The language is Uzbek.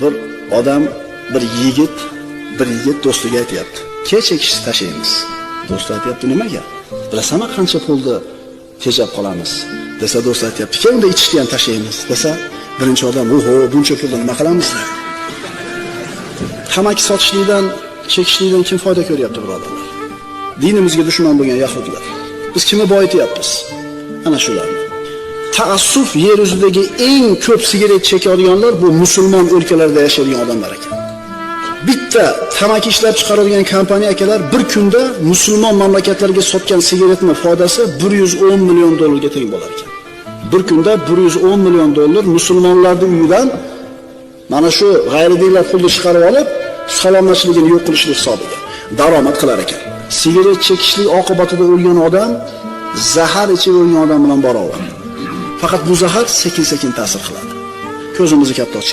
Bir odam, bir yigit do'stiga aytayapti. Kech chekishni tashlaymiz. Do'st aytayapti, nimaga? Bilasanmi qancha pulni tejab qolamiz? Desa do'st aytayapti, "Unda ichishni ham tashlaymiz." Desa, birinchi odam, "Oho, buncha pulni nima qilamiz?" Tamaki sotishlikdan, chekishlikdan kim foyda ko'ryapti, birodarlar? Dinimizga dushman bo'lgan yahudlar. Biz kimni boyityapmiz? Ana shularni. Ta'assuf yer yuzidagi eng ko'p sigaret chekadiganlar bu musulmon o'lkalarda yashaydigan odamlar ekan. Bitta tamaki ishlab chiqaradigan kompaniya akalar bir kunda musulmon mamlakatlarga sotgan sigaretning foydasi 110 million dollarga teng bo'lar ekan. Bir kunda 110 million dollar musulmonlarning uyidan mana shu g'ayridinlar pulni chiqarib olib, salomlashligini yo'q qilishlik hisobiga daromad qilar ekan. Sigaret chekishlik oqibatida o'lgan odam zahar ichib o'lgan odam bilan barobar. Faqat bu zahar sekin-sekin ta'sir qiladi. Ko'zimizni katta ochib